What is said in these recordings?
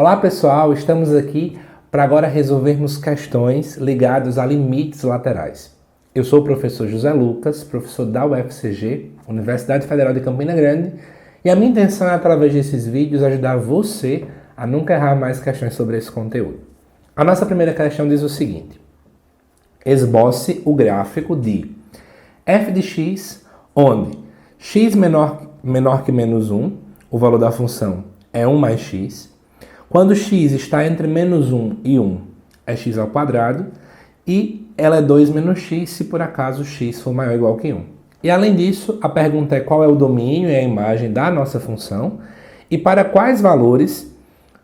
Olá pessoal, estamos aqui para agora resolvermos questões ligadas a limites laterais. Eu sou o professor José Lucas, professor da UFCG, Universidade Federal de Campina Grande, e a minha intenção é, através desses vídeos, ajudar você a nunca errar mais questões sobre esse conteúdo. A nossa primeira questão diz o seguinte: esboce o gráfico de f de x, onde x menor que menos 1, o valor da função é 1 mais x, quando x está entre menos 1 e 1 é x ao quadrado, e ela é 2 menos x se por acaso x for maior ou igual que 1. E além disso, a pergunta é qual é o domínio e a imagem da nossa função, e para quais valores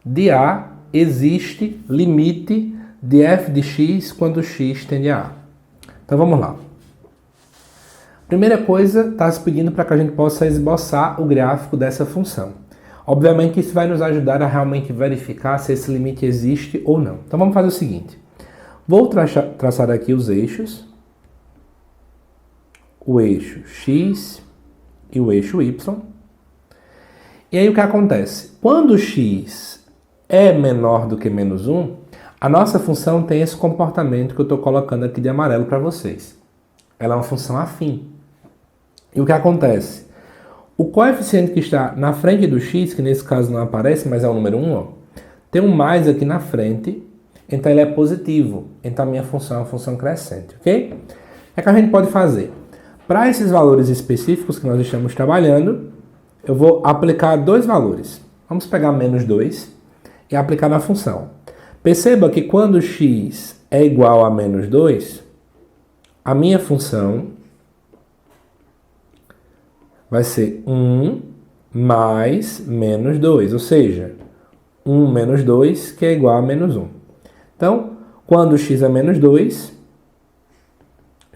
de a existe limite de f de x quando x tende a a. Então vamos lá. Primeira coisa, está se pedindo para que a gente possa esboçar o gráfico dessa função. Obviamente isso vai nos ajudar a realmente verificar se esse limite existe ou não. Então vamos fazer o seguinte. Vou traçar aqui os eixos. O eixo x e o eixo y. E aí o que acontece? Quando x é menor do que menos 1, a nossa função tem esse comportamento que eu estou colocando aqui de amarelo para vocês. Ela é uma função afim. E o que acontece? O coeficiente que está na frente do x, que nesse caso não aparece, mas é o número 1, ó, tem um mais aqui na frente, então ele é positivo. Então a minha função é uma função crescente, ok? O que a gente pode fazer? Para esses valores específicos que nós estamos trabalhando, eu vou aplicar dois valores. Vamos pegar menos 2 e aplicar na função. Perceba que quando x é igual a menos 2, a minha função vai ser 1 mais menos 2, ou seja, 1 menos 2, que é igual a menos 1. Então, quando x é menos 2,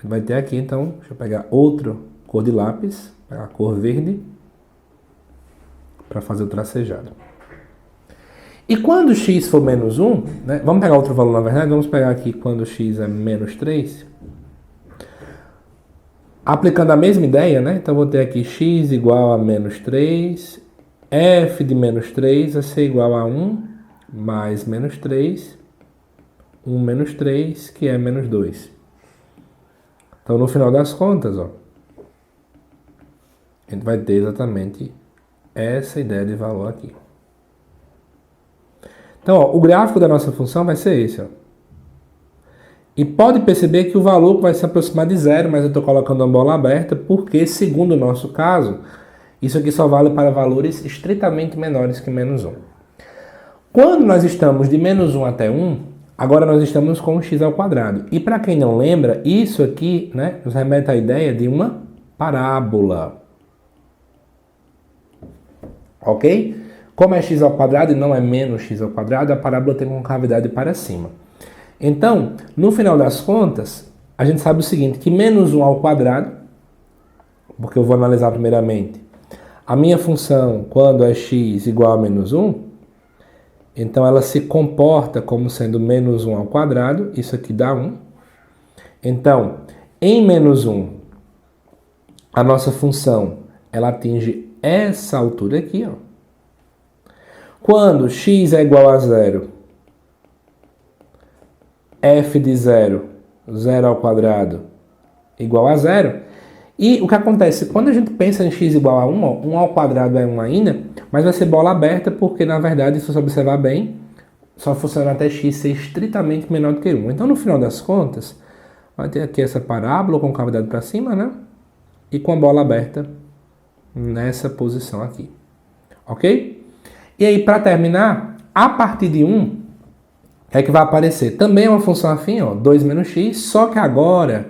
vai ter aqui, então, deixa eu pegar outra cor de lápis, pegar a cor verde, para fazer o tracejado. E quando x for menos 1, né, vamos pegar outro valor na verdade, vamos pegar aqui quando x é menos 3, aplicando a mesma ideia, né? Então vou ter aqui x igual a menos 3, f de menos 3 vai ser igual a 1 mais menos 3, 1 menos 3, que é menos 2. Então no final das contas, ó, a gente vai ter exatamente essa ideia de valor aqui. Então, ó, o gráfico da nossa função vai ser esse, ó. E pode perceber que o valor vai se aproximar de zero, mas eu estou colocando uma bola aberta porque, segundo o nosso caso, isso aqui só vale para valores estritamente menores que menos 1. Quando nós estamos de menos 1 até 1, agora nós estamos com x ao quadrado. E para quem não lembra, isso aqui, né, nos remete à ideia de uma parábola. Ok? Como é x ao quadrado e não é menos x ao quadrado, a parábola tem concavidade para cima. Então, no final das contas, a gente sabe o seguinte, que menos 1 ao quadrado, porque eu vou analisar primeiramente, a minha função, quando é x igual a menos 1, então ela se comporta como sendo menos 1 ao quadrado, isso aqui dá 1. Então, em menos 1, a nossa função, ela atinge essa altura aqui, ó. Quando x é igual a 0, f de 0, 0 ao quadrado, igual a 0. E o que acontece? Quando a gente pensa em x igual a 1, ó, 1 ao quadrado é 1 ainda, mas vai ser bola aberta porque, na verdade, se você observar bem, só funciona até x ser estritamente menor do que 1. Então, no final das contas, vai ter aqui essa parábola com cavidade para cima, né? E com a bola aberta nessa posição aqui. Ok? E aí, para terminar, a partir de 1, é que vai aparecer também uma função afim, ó, 2 menos x, só que agora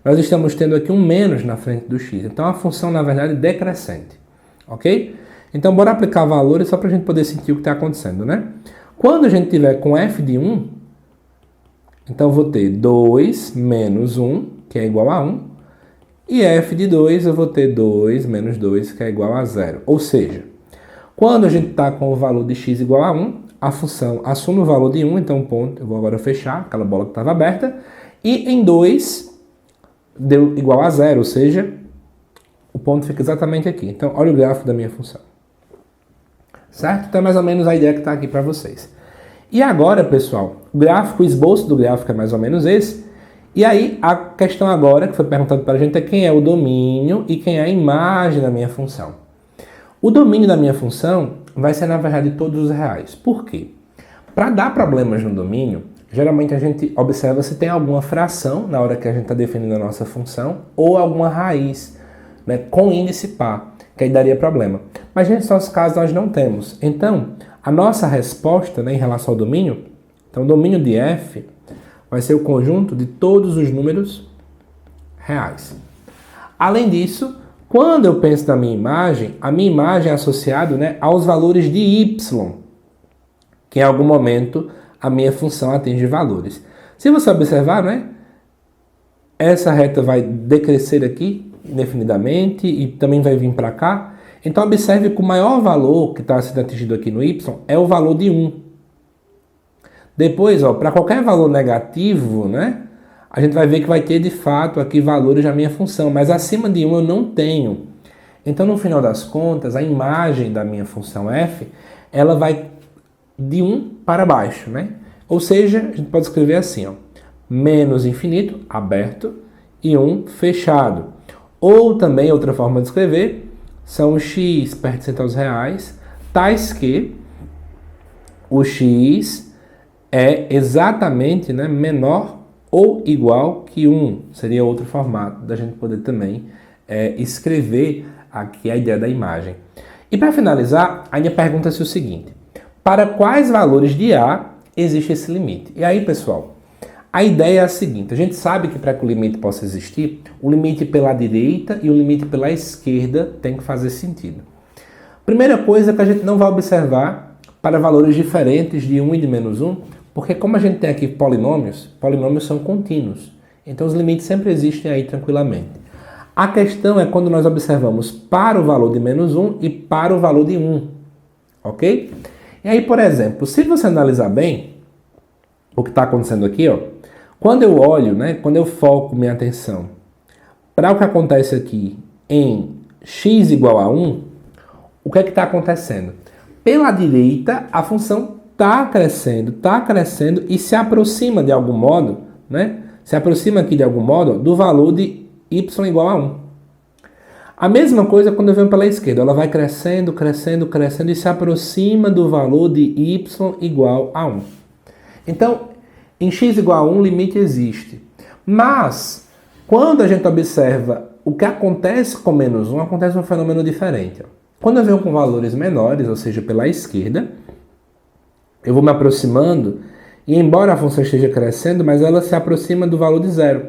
nós estamos tendo aqui um menos na frente do x. Então a função, na verdade, é decrescente. Ok? Então bora aplicar valores só para a gente poder sentir o que está acontecendo, né? Quando a gente tiver com f de 1, então eu vou ter 2 menos 1, que é igual a 1, e f de 2 eu vou ter 2 menos 2, que é igual a 0. Ou seja, quando a gente está com o valor de x igual a 1, a função assume o valor de 1, então ponto, eu vou agora fechar aquela bola que estava aberta, e em 2 deu igual a 0, ou seja, o ponto fica exatamente aqui. Então, olha o gráfico da minha função. certo? Então é mais ou menos a ideia que está aqui para vocês. E agora, pessoal, o esboço do gráfico é mais ou menos esse. E aí, a questão agora que foi perguntada para a gente é quem é o domínio e quem é a imagem da minha função. O domínio da minha função vai ser, na verdade, todos os reais. Por quê? Para dar problemas no domínio, geralmente a gente observa se tem alguma fração na hora que a gente está definindo a nossa função ou alguma raiz, né, com índice par, que aí daria problema. Mas nesses nossos casos nós não temos. Então, a nossa resposta, né, em relação ao domínio, então o domínio de f vai ser o conjunto de todos os números reais. Além disso, quando eu penso na minha imagem, a minha imagem é associada, né, aos valores de y, que em algum momento a minha função atinge valores. Se você observar, né, essa reta vai decrescer aqui indefinidamente e também vai vir para cá. Então observe que o maior valor que está sendo atingido aqui no y é o valor de 1. Depois, para qualquer valor negativo, né, a gente vai ver que vai ter de fato aqui valores da minha função, mas acima de 1 eu não tenho. Então no final das contas, a imagem da minha função f, ela vai de 1 para baixo, né? Ou seja, a gente pode escrever assim, ó, menos infinito, aberto, e 1 fechado. Ou também, outra forma de escrever, são os x pertencentes aos reais, tais que o x é exatamente, né, menor ou igual que 1. Seria outro formato da gente poder também escrever aqui a ideia da imagem. E para finalizar, ainda pergunta-se o seguinte: para quais valores de A existe esse limite? E aí, pessoal, a ideia é a seguinte: a gente sabe que para que o limite possa existir, o limite pela direita e o limite pela esquerda tem que fazer sentido. Primeira coisa que a gente não vai observar para valores diferentes de 1 e de menos 1, porque como a gente tem aqui polinômios são contínuos. Então os limites sempre existem aí tranquilamente. A questão é quando nós observamos para o valor de menos 1 e para o valor de 1. Ok? E aí, por exemplo, se você analisar bem o que está acontecendo aqui, ó, quando eu olho, né, quando eu foco minha atenção para o que acontece aqui em x igual a 1, o que é que está acontecendo? Pela direita, a função está crescendo e se aproxima de algum modo, né? Se aproxima aqui de algum modo do valor de y igual a 1. A mesma coisa quando eu venho pela esquerda, ela vai crescendo e se aproxima do valor de y igual a 1. Então, em x igual a 1, o limite existe. Mas, quando a gente observa o que acontece com menos 1, acontece um fenômeno diferente. Ó. Quando eu venho com valores menores, ou seja, pela esquerda, eu vou me aproximando e embora a função esteja crescendo, mas ela se aproxima do valor de 0.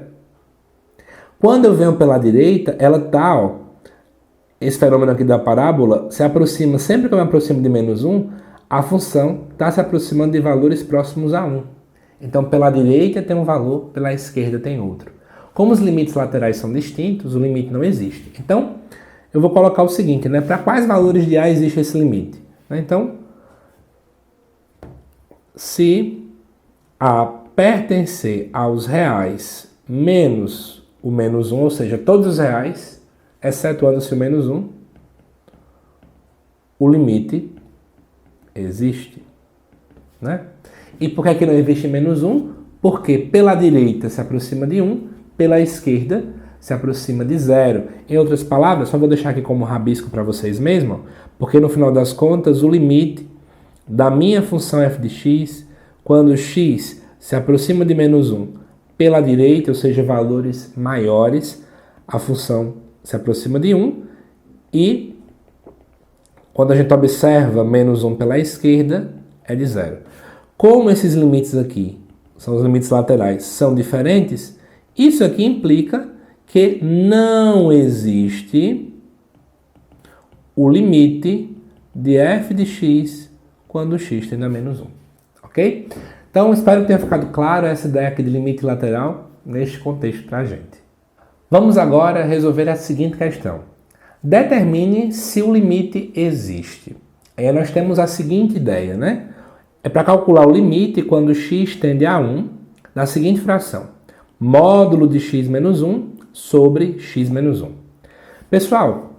Quando eu venho pela direita, ela está, ó, esse fenômeno aqui da parábola se aproxima, sempre que eu me aproximo de menos 1, a função está se aproximando de valores próximos a 1. Então, pela direita tem um valor, pela esquerda tem outro. Como os limites laterais são distintos, o limite não existe. Então, eu vou colocar o seguinte, né? Para quais valores de A existe esse limite? Então, se A pertencer aos reais menos o menos 1, ou seja, todos os reais, excetuando-se o menos 1, o limite existe, né? E por que não existe menos 1? Porque pela direita se aproxima de 1, pela esquerda se aproxima de 0. Em outras palavras, só vou deixar aqui como rabisco para vocês mesmo, porque no final das contas o limite da minha função f de x, quando x se aproxima de menos 1 pela direita, ou seja, valores maiores, a função se aproxima de 1, e quando a gente observa menos 1 pela esquerda, é de 0. Como esses limites aqui, são os limites laterais, são diferentes, isso aqui implica que não existe o limite de f de x quando x tende a menos 1. Ok? Então, espero que tenha ficado claro essa ideia aqui de limite lateral neste contexto para a gente. Vamos agora resolver a seguinte questão. Determine se o limite existe. Aí nós temos a seguinte ideia, né? É para calcular o limite quando x tende a 1 da seguinte fração. Módulo de x menos 1 sobre x menos 1. Pessoal,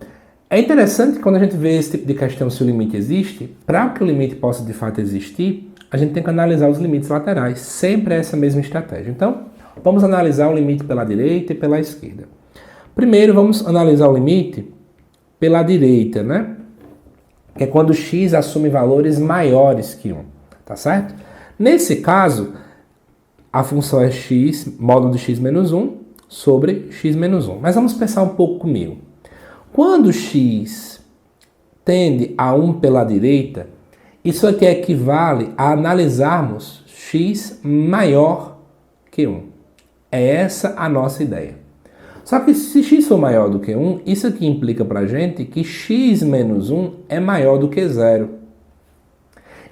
É interessante que quando a gente vê esse tipo de questão se o limite existe, para que o limite possa de fato existir, a gente tem que analisar os limites laterais. Sempre é essa mesma estratégia. Então, vamos analisar o limite pela direita e pela esquerda. Primeiro, vamos analisar o limite pela direita, né? Que é quando x assume valores maiores que 1, tá certo? Nesse caso, a função é x, módulo de x menos 1, sobre x menos 1. Mas vamos pensar um pouco comigo. Quando x tende a 1 pela direita, isso aqui equivale a analisarmos x maior que 1. É essa a nossa ideia. Só que se x for maior do que 1, isso aqui implica para a gente que x menos 1 é maior do que 0.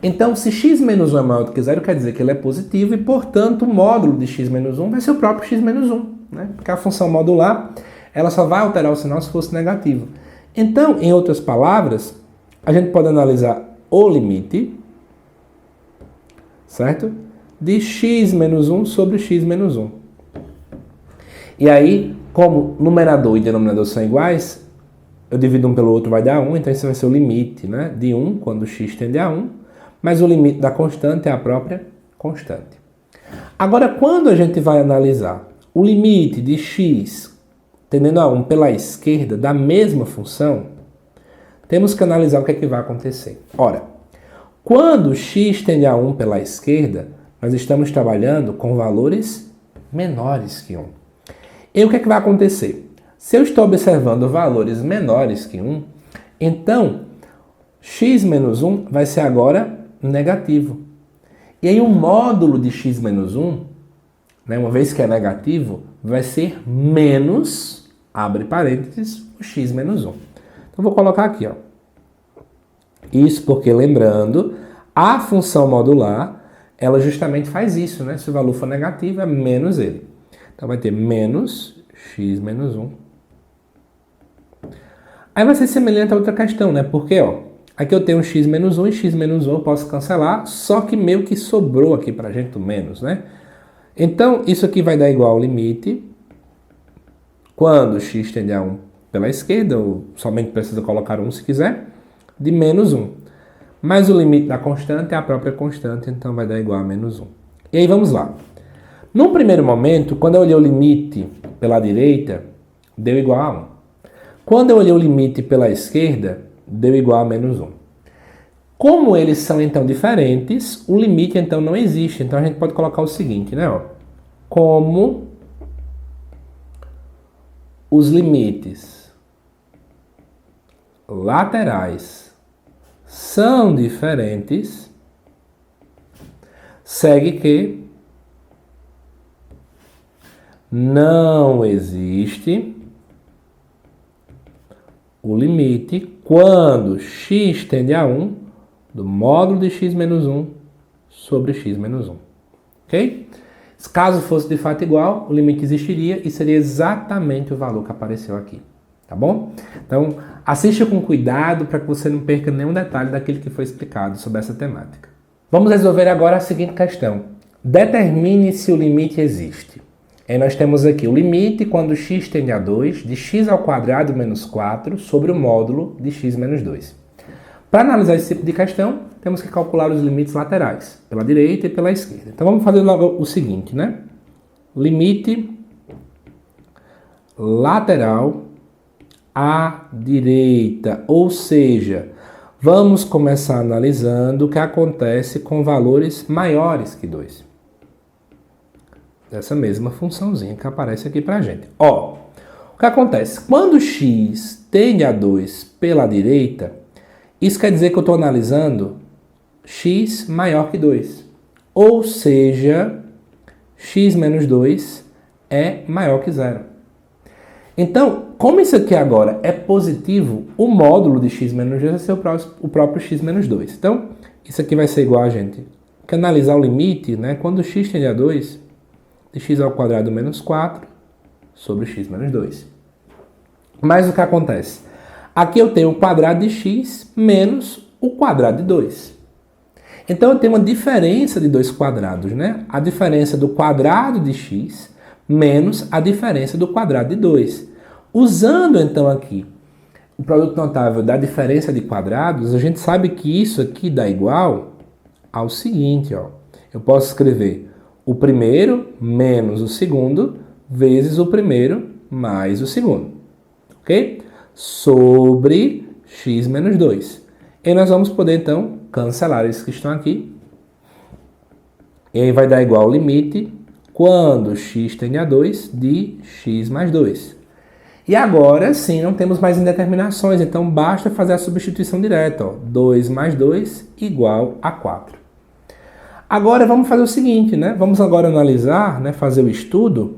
Então, se x menos 1 é maior do que 0, quer dizer que ele é positivo e, portanto, o módulo de x menos 1 vai ser o próprio x menos 1. Né? Porque a função modular ela só vai alterar o sinal se fosse negativo. Então, em outras palavras, a gente pode analisar o limite, certo? De x menos 1 sobre x menos 1. E aí, como numerador e denominador são iguais, eu divido um pelo outro, vai dar 1, então esse vai ser o limite, né, de 1, quando x tende a 1, mas o limite da constante é a própria constante. Agora, quando a gente vai analisar o limite de x tendendo a 1 pela esquerda da mesma função, temos que analisar o que é que vai acontecer. Ora, quando x tende a 1 pela esquerda, nós estamos trabalhando com valores menores que 1. E o que é que vai acontecer? Se eu estou observando valores menores que 1, então x menos 1 vai ser agora negativo. E aí o módulo de x menos 1, né, uma vez que é negativo, vai ser menos, abre parênteses, o x menos 1. Então vou colocar aqui, ó. Isso porque, lembrando, a função modular, ela justamente faz isso, né? Se o valor for negativo, é menos ele. Então vai ter menos x menos 1. Aí vai ser semelhante a outra questão, né? Porque, ó, aqui eu tenho x menos 1 e x menos 1 eu posso cancelar, só que meio que sobrou aqui pra gente o menos, né? Então, isso aqui vai dar igual ao limite quando x tende a 1 pela esquerda, ou somente precisa colocar 1 se quiser, de menos 1. Mas o limite da constante é a própria constante, então vai dar igual a menos 1. E aí vamos lá. Num primeiro momento, quando eu olhei o limite pela direita, deu igual a 1. Quando eu olhei o limite pela esquerda, deu igual a menos 1. Como eles são então diferentes, o limite então não existe. Então a gente pode colocar o seguinte, né? Ó, como os limites laterais são diferentes, segue que não existe o limite quando x tende a 1 do módulo de x menos 1 sobre x menos 1. Ok? Caso fosse de fato igual, o limite existiria e seria exatamente o valor que apareceu aqui. Tá bom? Então, assista com cuidado para que você não perca nenhum detalhe daquilo que foi explicado sobre essa temática. Vamos resolver agora a seguinte questão. Determine se o limite existe. E nós temos aqui o limite quando x tende a 2 de x ao quadrado menos 4 sobre o módulo de x menos 2. Para analisar esse tipo de questão, temos que calcular os limites laterais, pela direita e pela esquerda. Então vamos fazer logo o seguinte, né? Limite lateral à direita, ou seja, vamos começar analisando o que acontece com valores maiores que 2. Essa mesma funçãozinha que aparece aqui pra gente. Ó, o que acontece? Quando x tende a 2 pela direita, isso quer dizer que eu estou analisando x maior que 2. Ou seja, x menos 2 é maior que 0. Então, como isso aqui agora é positivo, o módulo de x menos 2 vai ser o próprio x menos 2. Então, isso aqui vai ser igual a gente que analisar o limite, né? Quando x tende a 2, de x ao quadrado menos 4 sobre x menos 2. Mas o que acontece? Aqui eu tenho o quadrado de x menos o quadrado de 2. Então eu tenho uma diferença de dois quadrados, né? A diferença do quadrado de x menos a diferença do quadrado de 2. Usando então aqui o produto notável da diferença de quadrados, a gente sabe que isso aqui dá igual ao seguinte, ó. Eu posso escrever o primeiro menos o segundo vezes o primeiro mais o segundo, ok? Sobre x menos 2. E nós vamos poder, então, cancelar esses que estão aqui. E aí vai dar igual ao limite quando x tende a 2 de x mais 2. E agora, sim, não temos mais indeterminações, então basta fazer a substituição direta. Ó. 2 mais 2 igual a 4. Agora vamos fazer o seguinte, né? Vamos agora analisar, né, fazer o estudo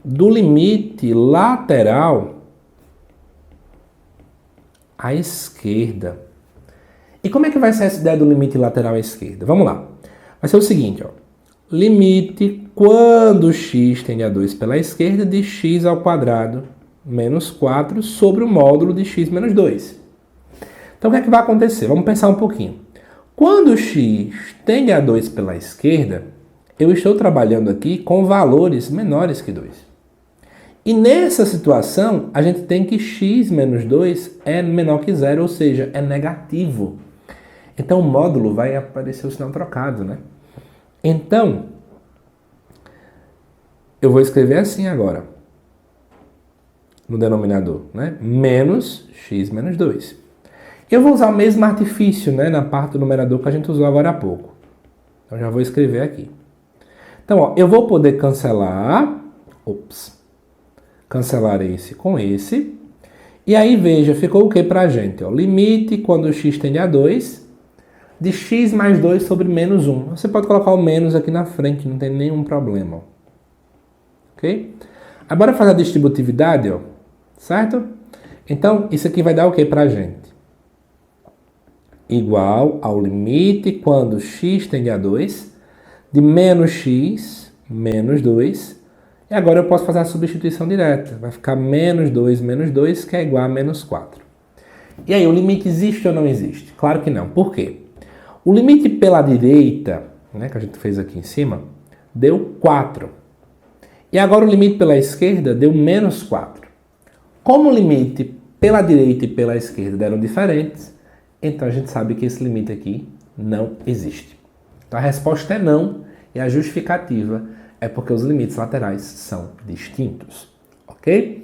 do limite lateral à esquerda. E como é que vai ser essa ideia do limite lateral à esquerda? Vamos lá. Vai ser o seguinte, ó. Limite quando x tende a 2 pela esquerda de x ao quadrado menos 4 sobre o módulo de x menos 2. Então, o que é que vai acontecer? Vamos pensar um pouquinho. Quando x tende a 2 pela esquerda, eu estou trabalhando aqui com valores menores que 2. E nessa situação, a gente tem que x menos 2 é menor que 0, ou seja, é negativo. Então, o módulo vai aparecer o sinal trocado, né? Então, eu vou escrever assim agora, no denominador, né? Menos x menos 2. Eu vou usar o mesmo artifício, né, na parte do numerador que a gente usou agora há pouco. Então, já vou escrever aqui. Então, ó, eu vou poder cancelar esse com esse. E aí, veja, ficou o que pra gente? Ó? Limite quando x tende a 2 de x mais 2 sobre menos 1. Você pode colocar o menos aqui na frente, não tem nenhum problema. Ó. Ok? Agora fazer a distributividade, ó, certo? Então, isso aqui vai dar o que pra gente? Igual ao limite quando x tende a 2 de menos x menos 2. E agora eu posso fazer a substituição direta. Vai ficar menos 2, que é igual a menos 4. E aí, o limite existe ou não existe? Claro que não. Por quê? O limite pela direita, né, que a gente fez aqui em cima, deu 4. E agora o limite pela esquerda deu menos 4. Como o limite pela direita e pela esquerda deram diferentes, então a gente sabe que esse limite aqui não existe. Então a resposta é não, e a justificativa é porque os limites laterais são distintos. Ok?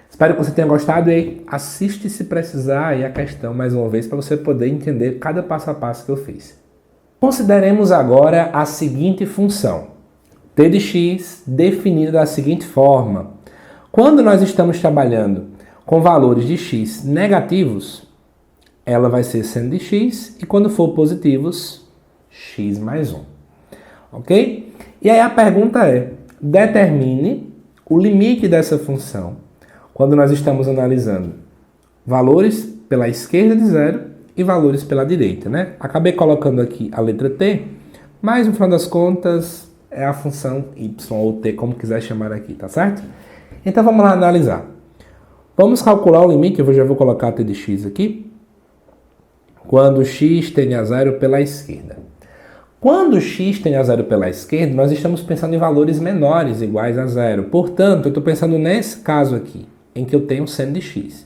Espero que você tenha gostado e assiste se precisar aí a questão mais uma vez para você poder entender cada passo a passo que eu fiz. Consideremos agora a seguinte função. T de x definida da seguinte forma. Quando nós estamos trabalhando com valores de x negativos, ela vai ser seno de x, e quando for positivos, x mais 1. Ok? E aí a pergunta é, determine o limite dessa função quando nós estamos analisando valores pela esquerda de 0 e valores pela direita, né? Acabei colocando aqui a letra t, mas no final das contas é a função y ou t, como quiser chamar aqui, tá certo? Então vamos lá analisar. Vamos calcular o limite, eu já vou colocar t de x aqui, quando x tende a 0 pela esquerda. Quando x tende a 0 pela esquerda, nós estamos pensando em valores menores iguais a 0. Portanto, eu estou pensando nesse caso aqui, em que eu tenho seno de x.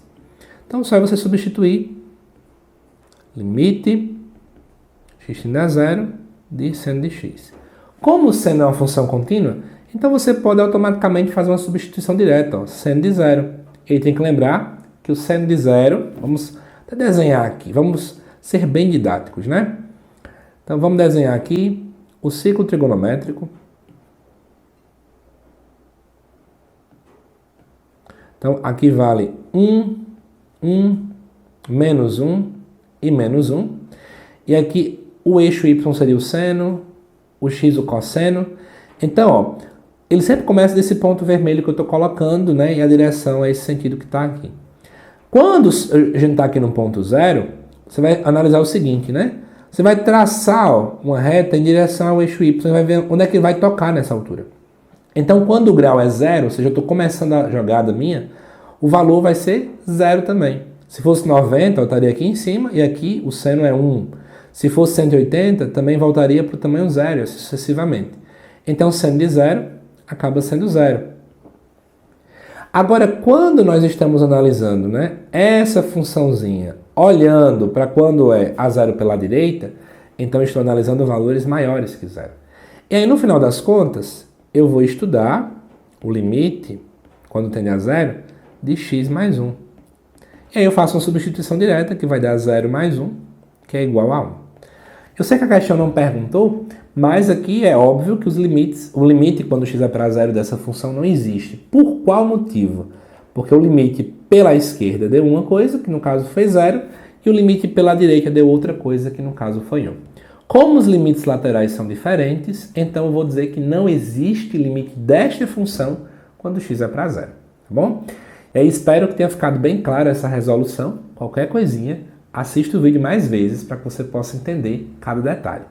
Então, só é você substituir limite x tende a 0 de seno de x. Como o seno é uma função contínua, então você pode automaticamente fazer uma substituição direta, ó, seno de 0. E tem que lembrar que o seno de 0, vamos até desenhar aqui, vamos ser bem didáticos, né? Então, vamos desenhar aqui o ciclo trigonométrico. Então, aqui vale 1, 1, menos 1 e menos 1. E aqui o eixo y seria o seno, o x o cosseno. Então, ó, ele sempre começa desse ponto vermelho que eu estou colocando, né? E a direção é esse sentido que está aqui. Quando a gente está aqui no ponto zero, você vai analisar o seguinte, né? Você vai traçar, ó, uma reta em direção ao eixo y, você vai ver onde é que vai tocar nessa altura. Então, quando o grau é 0, ou seja, eu estou começando a jogada minha, o valor vai ser 0 também. Se fosse 90, eu estaria aqui em cima, e aqui o seno é 1. Se fosse 180, também voltaria para o tamanho 0, sucessivamente. Então, seno de 0 acaba sendo 0. Agora, quando nós estamos analisando, né, essa funçãozinha, olhando para quando é a zero pela direita, então estou analisando valores maiores que zero. E aí, no final das contas, eu vou estudar o limite, quando tende a zero, de x mais 1. E aí eu faço uma substituição direta, que vai dar 0 mais 1, que é igual a 1. Eu sei que a questão não perguntou, mas aqui é óbvio que o limite quando x é para zero dessa função não existe. Por qual motivo? Porque o limite pela esquerda deu uma coisa, que no caso foi 0, e o limite pela direita deu outra coisa, que no caso foi 1. Como os limites laterais são diferentes, então eu vou dizer que não existe limite desta função quando x é para zero, tá bom? E aí espero que tenha ficado bem clara essa resolução. Qualquer coisinha, assista o vídeo mais vezes para que você possa entender cada detalhe.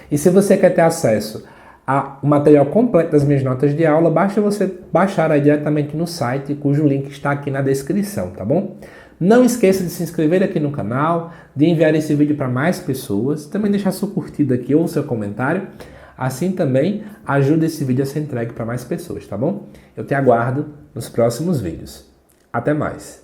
E se você quer ter acesso ao material completo das minhas notas de aula, basta você baixar aí diretamente no site, cujo link está aqui na descrição, tá bom? Não esqueça de se inscrever aqui no canal, de enviar esse vídeo para mais pessoas, também deixar sua curtida aqui ou seu comentário. Assim também ajuda esse vídeo a ser entregue para mais pessoas, tá bom? Eu te aguardo nos próximos vídeos. Até mais!